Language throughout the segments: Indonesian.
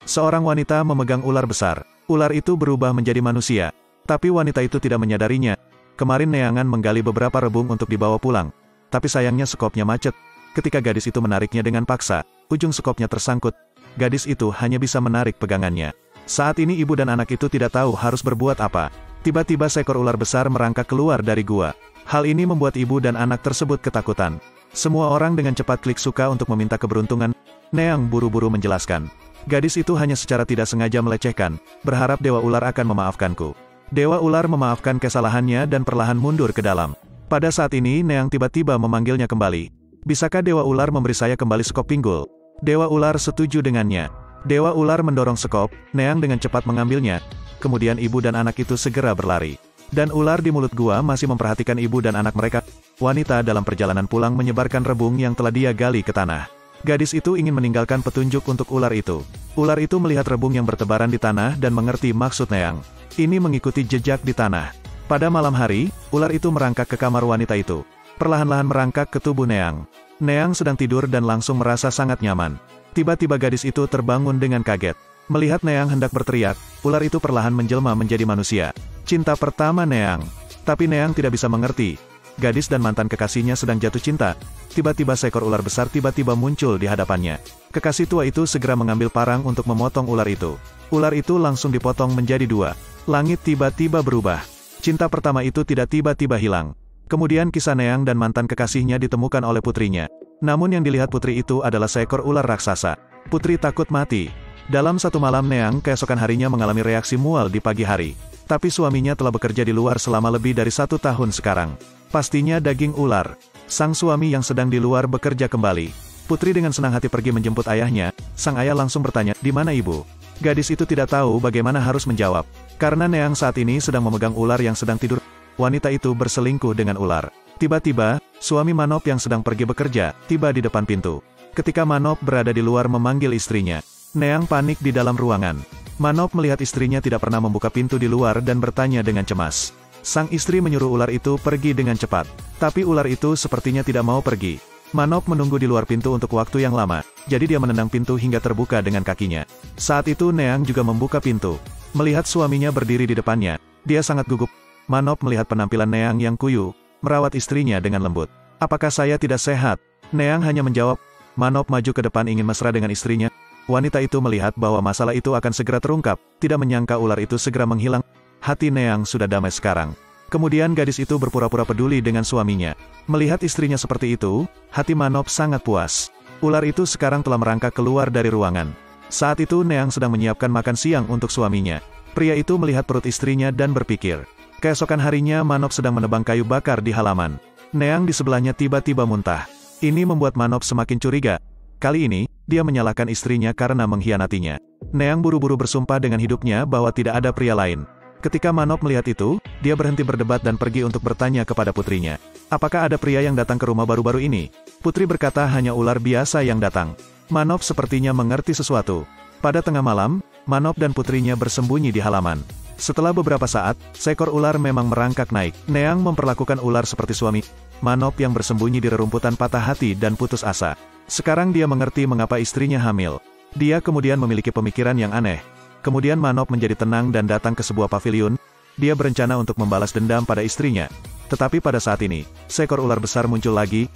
Seorang wanita memegang ular besar. Ular itu berubah menjadi manusia. Tapi wanita itu tidak menyadarinya. Kemarin Neangan menggali beberapa rebung untuk dibawa pulang. Tapi sayangnya sekopnya macet. Ketika gadis itu menariknya dengan paksa, ujung sekopnya tersangkut. Gadis itu hanya bisa menarik pegangannya. Saat ini ibu dan anak itu tidak tahu harus berbuat apa. Tiba-tiba seekor ular besar merangkak keluar dari gua. Hal ini membuat ibu dan anak tersebut ketakutan. Semua orang dengan cepat klik suka untuk meminta keberuntungan. Neang buru-buru menjelaskan. Gadis itu hanya secara tidak sengaja melecehkan, berharap Dewa Ular akan memaafkanku. Dewa Ular memaafkan kesalahannya dan perlahan mundur ke dalam. Pada saat ini Neang tiba-tiba memanggilnya kembali. Bisakah Dewa Ular memberi saya kembali sekop pinggul? Dewa Ular setuju dengannya. Dewa Ular mendorong sekop, Neang dengan cepat mengambilnya. Kemudian ibu dan anak itu segera berlari. Dan ular di mulut gua masih memperhatikan ibu dan anak mereka. Wanita dalam perjalanan pulang menyebarkan rebung yang telah dia gali ke tanah. Gadis itu ingin meninggalkan petunjuk untuk ular itu. Ular itu melihat rebung yang bertebaran di tanah dan mengerti maksud Neang. Ini mengikuti jejak di tanah. Pada malam hari, ular itu merangkak ke kamar wanita itu. Perlahan-lahan merangkak ke tubuh Neang. Neang sedang tidur dan langsung merasa sangat nyaman. Tiba-tiba gadis itu terbangun dengan kaget. Melihat Neang hendak berteriak, ular itu perlahan menjelma menjadi manusia. Cinta pertama Neang. Tapi Neang tidak bisa mengerti. Gadis dan mantan kekasihnya sedang jatuh cinta. Tiba-tiba seekor ular besar tiba-tiba muncul di hadapannya. Kekasih tua itu segera mengambil parang untuk memotong ular itu. Ular itu langsung dipotong menjadi dua. Langit tiba-tiba berubah. Cinta pertama itu tidak tiba-tiba hilang. Kemudian kisah Neang dan mantan kekasihnya ditemukan oleh putrinya. Namun yang dilihat putri itu adalah seekor ular raksasa. Putri takut mati. Dalam satu malam Neang keesokan harinya mengalami reaksi mual di pagi hari. Tapi suaminya telah bekerja di luar selama lebih dari 1 tahun sekarang. Pastinya daging ular. Sang suami yang sedang di luar bekerja kembali. Putri dengan senang hati pergi menjemput ayahnya. Sang ayah langsung bertanya, "Di mana ibu?" Gadis itu tidak tahu bagaimana harus menjawab. Karena Neang saat ini sedang memegang ular yang sedang tidur. Wanita itu berselingkuh dengan ular. Tiba-tiba, suami Manop yang sedang pergi bekerja, tiba di depan pintu. Ketika Manop berada di luar memanggil istrinya, Neang panik di dalam ruangan. Manop melihat istrinya tidak pernah membuka pintu di luar dan bertanya dengan cemas. Sang istri menyuruh ular itu pergi dengan cepat. Tapi ular itu sepertinya tidak mau pergi. Manop menunggu di luar pintu untuk waktu yang lama, jadi dia menendang pintu hingga terbuka dengan kakinya. Saat itu Neang juga membuka pintu. Melihat suaminya berdiri di depannya, dia sangat gugup. Manop melihat penampilan Neang yang kuyu, merawat istrinya dengan lembut. "Apakah saya tidak sehat?" Neang hanya menjawab. Manop maju ke depan ingin mesra dengan istrinya. Wanita itu melihat bahwa masalah itu akan segera terungkap, tidak menyangka ular itu segera menghilang. Hati Neang sudah damai sekarang. Kemudian gadis itu berpura-pura peduli dengan suaminya. Melihat istrinya seperti itu, hati Manop sangat puas. Ular itu sekarang telah merangkak keluar dari ruangan. Saat itu Neang sedang menyiapkan makan siang untuk suaminya. Pria itu melihat perut istrinya dan berpikir. Keesokan harinya Manop sedang menebang kayu bakar di halaman. Neang di sebelahnya tiba-tiba muntah. Ini membuat Manop semakin curiga. Kali ini, dia menyalahkan istrinya karena mengkhianatinya. Neang buru-buru bersumpah dengan hidupnya bahwa tidak ada pria lain. Ketika Manop melihat itu, dia berhenti berdebat dan pergi untuk bertanya kepada putrinya. "Apakah ada pria yang datang ke rumah baru-baru ini?" Putri berkata hanya ular biasa yang datang. Manop sepertinya mengerti sesuatu. Pada tengah malam, Manop dan putrinya bersembunyi di halaman. Setelah beberapa saat, seekor ular memang merangkak naik. Neang memperlakukan ular seperti suami. Manop yang bersembunyi di rerumputan patah hati dan putus asa. Sekarang dia mengerti mengapa istrinya hamil. Dia kemudian memiliki pemikiran yang aneh. Kemudian Manop menjadi tenang dan datang ke sebuah paviliun. Dia berencana untuk membalas dendam pada istrinya. Tetapi pada saat ini, seekor ular besar muncul lagi.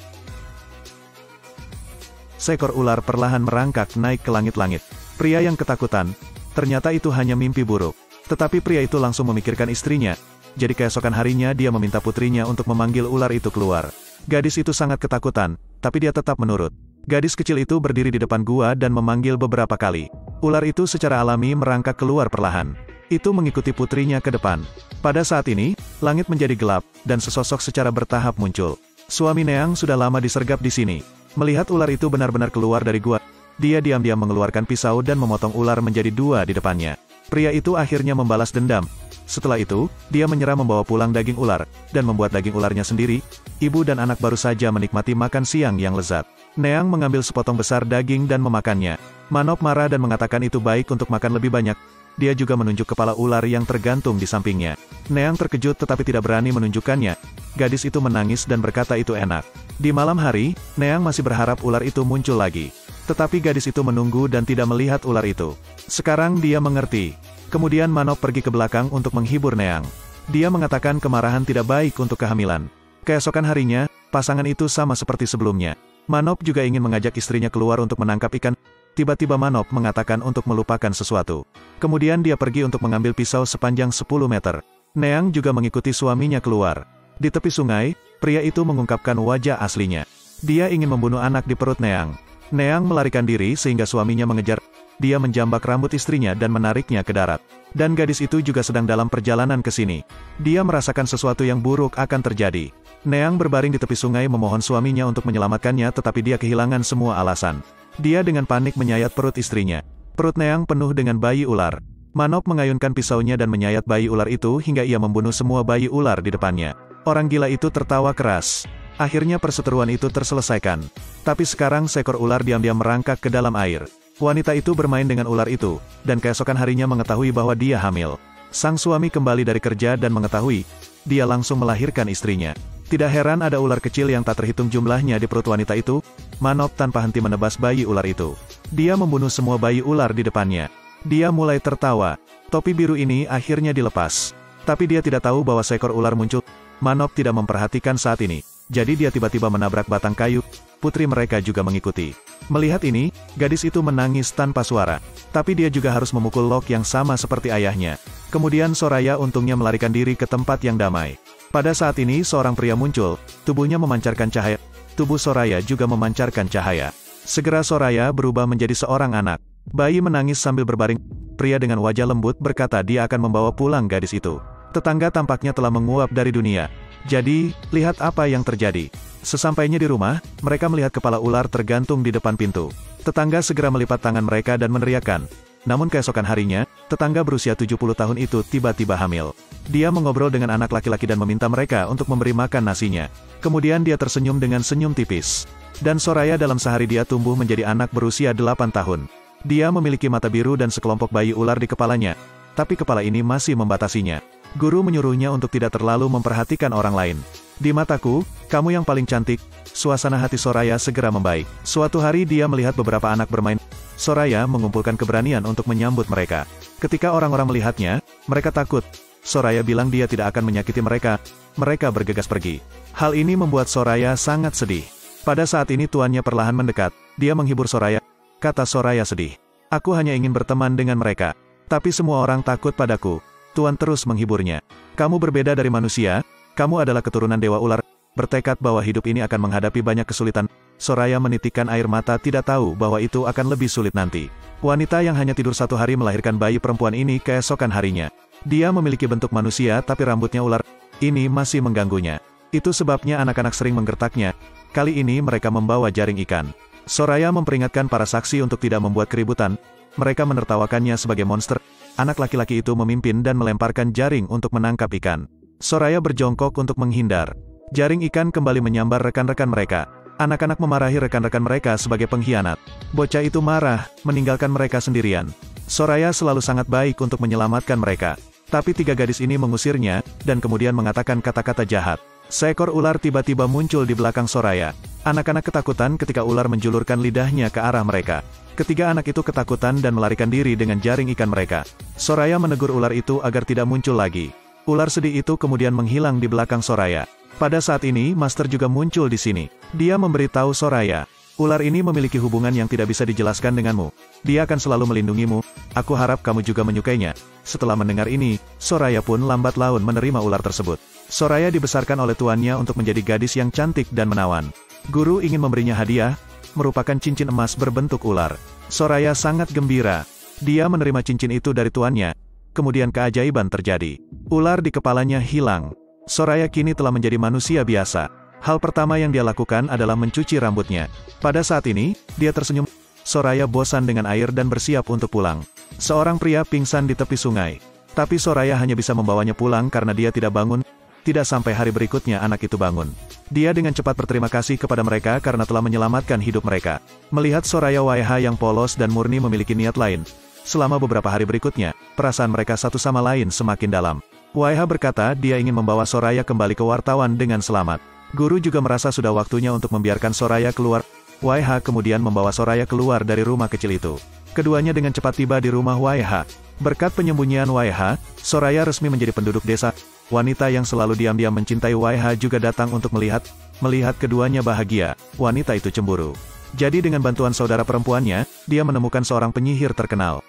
Seekor ular perlahan merangkak naik ke langit-langit. Pria yang ketakutan, ternyata itu hanya mimpi buruk. Tetapi pria itu langsung memikirkan istrinya. Jadi keesokan harinya dia meminta putrinya untuk memanggil ular itu keluar. Gadis itu sangat ketakutan, tapi dia tetap menurut. Gadis kecil itu berdiri di depan gua dan memanggil beberapa kali. Ular itu secara alami merangkak keluar perlahan. Itu mengikuti putrinya ke depan. Pada saat ini, langit menjadi gelap, dan sesosok secara bertahap muncul. Suami Neang sudah lama disergap di sini. Melihat ular itu benar-benar keluar dari gua, dia diam-diam mengeluarkan pisau dan memotong ular menjadi 2 di depannya. Pria itu akhirnya membalas dendam. Setelah itu, dia menyerah membawa pulang daging ular, dan membuat daging ularnya sendiri. Ibu dan anak baru saja menikmati makan siang yang lezat. Neang mengambil sepotong besar daging dan memakannya. Manop marah dan mengatakan itu baik untuk makan lebih banyak. Dia juga menunjuk kepala ular yang tergantung di sampingnya. Neang terkejut tetapi tidak berani menunjukkannya. Gadis itu menangis dan berkata itu enak. Di malam hari, Neang masih berharap ular itu muncul lagi. Tetapi gadis itu menunggu dan tidak melihat ular itu. Sekarang dia mengerti. Kemudian Manop pergi ke belakang untuk menghibur Neang. Dia mengatakan kemarahan tidak baik untuk kehamilan. Keesokan harinya, pasangan itu sama seperti sebelumnya. Manop juga ingin mengajak istrinya keluar untuk menangkap ikan. Tiba-tiba Manop mengatakan untuk melupakan sesuatu. Kemudian dia pergi untuk mengambil pisau sepanjang 10 meter. Neang juga mengikuti suaminya keluar. Di tepi sungai, pria itu mengungkapkan wajah aslinya. Dia ingin membunuh anak di perut Neang. Neang melarikan diri sehingga suaminya mengejar. Dia menjambak rambut istrinya dan menariknya ke darat. Dan gadis itu juga sedang dalam perjalanan ke sini. Dia merasakan sesuatu yang buruk akan terjadi. Neang berbaring di tepi sungai memohon suaminya untuk menyelamatkannya, tetapi dia kehilangan semua alasan. Dia dengan panik menyayat perut istrinya. Perut Neang penuh dengan bayi ular. Manop mengayunkan pisaunya dan menyayat bayi ular itu hingga ia membunuh semua bayi ular di depannya. Orang gila itu tertawa keras. Akhirnya perseteruan itu terselesaikan. Tapi sekarang seekor ular diam-diam merangkak ke dalam air. Wanita itu bermain dengan ular itu, dan keesokan harinya mengetahui bahwa dia hamil. Sang suami kembali dari kerja dan mengetahui, dia langsung melahirkan istrinya. Tidak heran ada ular kecil yang tak terhitung jumlahnya di perut wanita itu. Manop tanpa henti menebas bayi ular itu. Dia membunuh semua bayi ular di depannya. Dia mulai tertawa. Topi biru ini akhirnya dilepas. Tapi dia tidak tahu bahwa seekor ular muncul. Manop tidak memperhatikan saat ini. Jadi dia tiba-tiba menabrak batang kayu. Putri mereka juga mengikuti. Melihat ini, gadis itu menangis tanpa suara. Tapi dia juga harus memukul Lok yang sama seperti ayahnya. Kemudian Soraya untungnya melarikan diri ke tempat yang damai. Pada saat ini seorang pria muncul, tubuhnya memancarkan cahaya. Tubuh Soraya juga memancarkan cahaya. Segera Soraya berubah menjadi seorang anak. Bayi menangis sambil berbaring. Pria dengan wajah lembut berkata dia akan membawa pulang gadis itu. Tetangga tampaknya telah menguap dari dunia. Jadi, lihat apa yang terjadi. Sesampainya di rumah, mereka melihat kepala ular tergantung di depan pintu. Tetangga segera melipat tangan mereka dan meneriakkan. Namun keesokan harinya, tetangga berusia 70 tahun itu tiba-tiba hamil. Dia mengobrol dengan anak laki-laki dan meminta mereka untuk memberi makan nasinya. Kemudian dia tersenyum dengan senyum tipis. Dan Soraya dalam sehari dia tumbuh menjadi anak berusia 8 tahun. Dia memiliki mata biru dan sekelompok bayi ular di kepalanya. Tapi kepala ini masih membatasinya. Guru menyuruhnya untuk tidak terlalu memperhatikan orang lain. Di mataku, kamu yang paling cantik. Suasana hati Soraya segera membaik. Suatu hari dia melihat beberapa anak bermain. Soraya mengumpulkan keberanian untuk menyambut mereka. Ketika orang-orang melihatnya, mereka takut. Soraya bilang dia tidak akan menyakiti mereka. Mereka bergegas pergi. Hal ini membuat Soraya sangat sedih. Pada saat ini tuannya perlahan mendekat. Dia menghibur Soraya. Kata Soraya sedih. Aku hanya ingin berteman dengan mereka. Tapi semua orang takut padaku. Tuan terus menghiburnya. Kamu berbeda dari manusia. Kamu adalah keturunan Dewa Ular. Bertekad bahwa hidup ini akan menghadapi banyak kesulitan. Soraya menitikkan air mata tidak tahu bahwa itu akan lebih sulit nanti. Wanita yang hanya tidur 1 hari melahirkan bayi perempuan ini keesokan harinya. Dia memiliki bentuk manusia tapi rambutnya ular. Ini masih mengganggunya. Itu sebabnya anak-anak sering menggertaknya. Kali ini mereka membawa jaring ikan. Soraya memperingatkan para saksi untuk tidak membuat keributan. Mereka menertawakannya sebagai monster. Anak laki-laki itu memimpin dan melemparkan jaring untuk menangkap ikan. Soraya berjongkok untuk menghindar. Jaring ikan kembali menyambar rekan-rekan mereka. Anak-anak memarahi rekan-rekan mereka sebagai pengkhianat. Bocah itu marah, meninggalkan mereka sendirian. Soraya selalu sangat baik untuk menyelamatkan mereka. Tapi 3 gadis ini mengusirnya, dan kemudian mengatakan kata-kata jahat. Seekor ular tiba-tiba muncul di belakang Soraya. Anak-anak ketakutan ketika ular menjulurkan lidahnya ke arah mereka. Ketiga anak itu ketakutan dan melarikan diri dengan jaring ikan mereka. Soraya menegur ular itu agar tidak muncul lagi. Ular sedih itu kemudian menghilang di belakang Soraya. Pada saat ini, Master juga muncul di sini. Dia memberitahu Soraya, ular ini memiliki hubungan yang tidak bisa dijelaskan denganmu. Dia akan selalu melindungimu. Aku harap kamu juga menyukainya. Setelah mendengar ini, Soraya pun lambat laun menerima ular tersebut. Soraya dibesarkan oleh tuannya untuk menjadi gadis yang cantik dan menawan. Guru ingin memberinya hadiah, merupakan cincin emas berbentuk ular. Soraya sangat gembira. Dia menerima cincin itu dari tuannya. Kemudian keajaiban terjadi. Ular di kepalanya hilang. Soraya kini telah menjadi manusia biasa. Hal pertama yang dia lakukan adalah mencuci rambutnya. Pada saat ini, dia tersenyum. Soraya bosan dengan air dan bersiap untuk pulang. Seorang pria pingsan di tepi sungai. Tapi Soraya hanya bisa membawanya pulang karena dia tidak bangun. Tidak sampai hari berikutnya anak itu bangun. Dia dengan cepat berterima kasih kepada mereka karena telah menyelamatkan hidup mereka. Melihat Soraya Waiha yang polos dan murni memiliki niat lain. Selama beberapa hari berikutnya, perasaan mereka satu sama lain semakin dalam. Waiha berkata dia ingin membawa Soraya kembali ke wartawan dengan selamat. Guru juga merasa sudah waktunya untuk membiarkan Soraya keluar. Waiha kemudian membawa Soraya keluar dari rumah kecil itu. Keduanya dengan cepat tiba di rumah YH. Berkat penyembunyian YH, Soraya resmi menjadi penduduk desa. Wanita yang selalu diam-diam mencintai YH juga datang untuk melihat. Melihat keduanya bahagia, wanita itu cemburu. Jadi dengan bantuan saudara perempuannya, dia menemukan seorang penyihir terkenal.